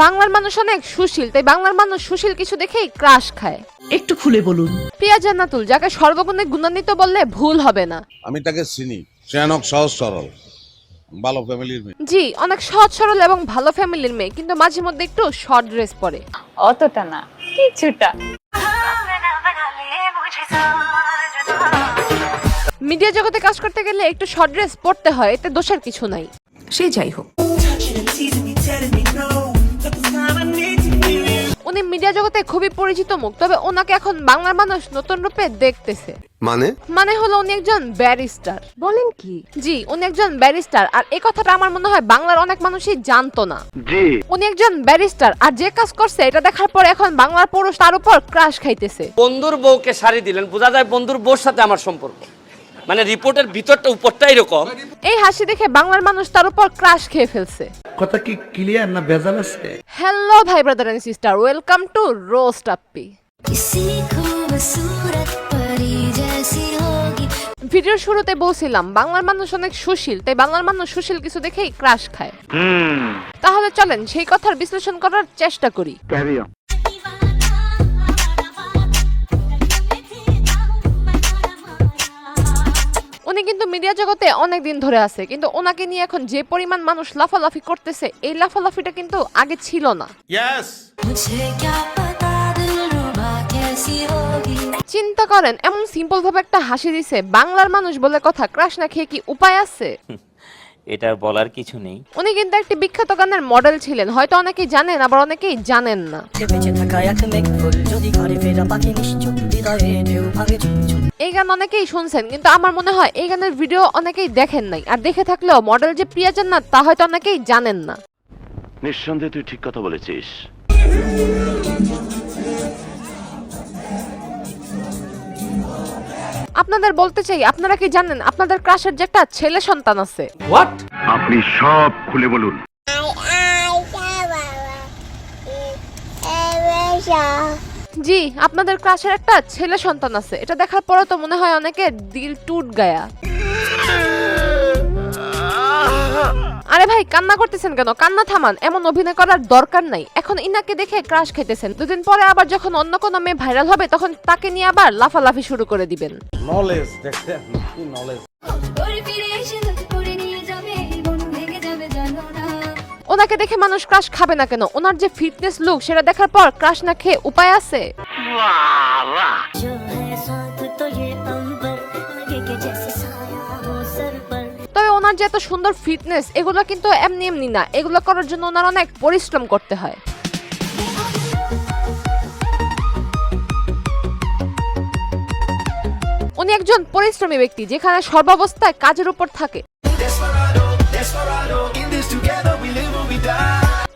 বাংলার মানুষ অনেক সুশীল, তাই বাংলার মানুষ সুশীল কিছু দেখেই ক্রাশ খায়। একটু খুলে বলুন। প্রিয়া জান্নাতুল, যাকে সর্বগুণে গুণান্বিত বললে ভুল হবে না। আমি তাকে চিনি, সে অনেক সহজ সরল ভালো ফ্যামিলির মেয়ে। জি, অনেক সহজ সরল এবং ভালো ফ্যামিলির মেয়ে, কিন্তু মাঝে মধ্যে একটু শর্ট ড্রেস পরে। অতটা না, কিছুটা। মিডিয়া জগতে কাজ করতে গেলে একটু শর্ট ড্রেস পরতে হয়, এতে দোষের কিছু নাই। সে যাই হোক, উনি মিডিয়া জগতে খুবই পরিচিত মুখ, তবে ওনাকে এখন বাংলার মানুষ নতুন রূপে দেখতেছে। মানে হলো উনি একজন ব্যারিস্টার। বলেন কি? জি, উনি একজন ব্যারিস্টার, আর এই কথাটা আমার মনে হয় বাংলার অনেক মানুষই জানতো না। উনি একজন ব্যারিস্টার, আর যে কাজ করছে এটা দেখার পর এখন বাংলার পুরুষ তার উপর ক্রাশ খাইতেছে। বন্ধুর বউকে শাড়ি দিলেন, বোঝা যায় বন্ধুর বউর সাথে আমার সম্পর্ক। মানে রিপোর্টের ভিতরটা উপরটা এরকম। এই হাসি দেখে বাংলার মানুষ তার উপর ক্রাশ খেয়ে ফেলছে। কথা কি ক্লিয়ার না ভেজাল আছে? হ্যালো ভাই brother and sister, welcome to roast Appi. ভিডিওর শুরুতে বলছিলাম বাংলার মানুষ অনেক সুশীল, তাই বাংলার মানুষ সুশীল কিছু দেখেই ক্রাশ খায়। তাহলে চলেন সেই কথার বিশ্লেষণ করার চেষ্টা করি। উনি কিন্তু মিডিয়া জগতে অনেক দিন ধরে আছে, কিন্তু ওনাকে নিয়ে এখন যে পরিমাণ মানুষ লাফালাফি করতেছে, এই লাফালাফিটা কিন্তু আগে ছিল না। চিন্তা করেন, এমন সিম্পল ভাবে একটা হাসি দিছে, বাংলার মানুষ বলে কথা, ক্রাশ না খেয়ে কি উপায় আছে? এটা বলার কিছু নেই। উনি কিন্তু একটি বিখ্যাত গানের মডেল ছিলেন, হয়তো অনেকেই জানেন, আবার অনেকেই জানেন না। এই গান অনেকেই শুনছেন, কিন্তু আমার মনে হয় এই গানের ভিডিও অনেকেই দেখেন নাই, আর দেখে থাকলেও মডেল যে প্রিয়া জান্নাত তা হয়তো অনেকেই জানেন না। নিঃসন্দেহে তুই ঠিক কথা বলেছিস। আপনাদের বলতে চাই, আপনারা কি জানেন আপনাদের ক্রাশের যে একটা ছেলে সন্তান আছে? হোয়াট? আপনি সব খুলে বলুন। জি, আপনাদের ক্রাশের একটা ছেলে সন্তান আছে। এটা দেখার পরে তো মনে হয় অনেকে দিল টুট গায়া। আরে ভাই, কান্না করতেছেন কেন? কান্না থামান, এমন অভিনয় করার দরকার নাই। এখন ইনাকে দেখে ক্রাশ খেতেছেন, দুদিন পরে আবার যখন অন্য কোনো মেয়ে ভাইরাল হবে তখন তাকে নিয়ে আবার লাফালাফি শুরু করে দিবেন। নলেজ দেখছেন, কি নলেজ। ওনাকে দেখে মানুষ ক্রাশ খাবে না কেন? ওনার যে ফিটনেস লুক, সেটা দেখার পর ক্রাশ না খেয়ে উপায় আছে? তবে ওনার যে এত সুন্দর ফিটনেস, এগুলো কিন্তু এমনি এমনি না, এগুলো করার জন্য ওনার অনেক পরিশ্রম করতে হয়। উনি একজন পরিশ্রমী ব্যক্তি, যেখানে সর্বাবস্থায় কাজের উপর থাকে।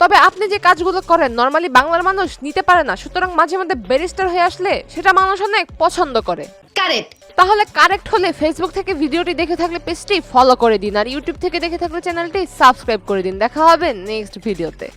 তবে আপনি যে কাজগুলো করেন নরমালি বাংলার মানুষ নিতে পারে না, সুতরাং মাঝে মধ্যে ব্যারিস্টার হয়ে আসলে সেটা মানুষ অনেক পছন্দ করে। কারেক্ট। তাহলে কারেক্ট হলে ফেসবুক থেকে ভিডিওটি দেখে থাকলে পেজটি ফলো করে দিন, আর ইউটিউব থেকে দেখে থাকলে চ্যানেলটি সাবস্ক্রাইব করে দিন। দেখা হবে নেক্সট ভিডিওতে।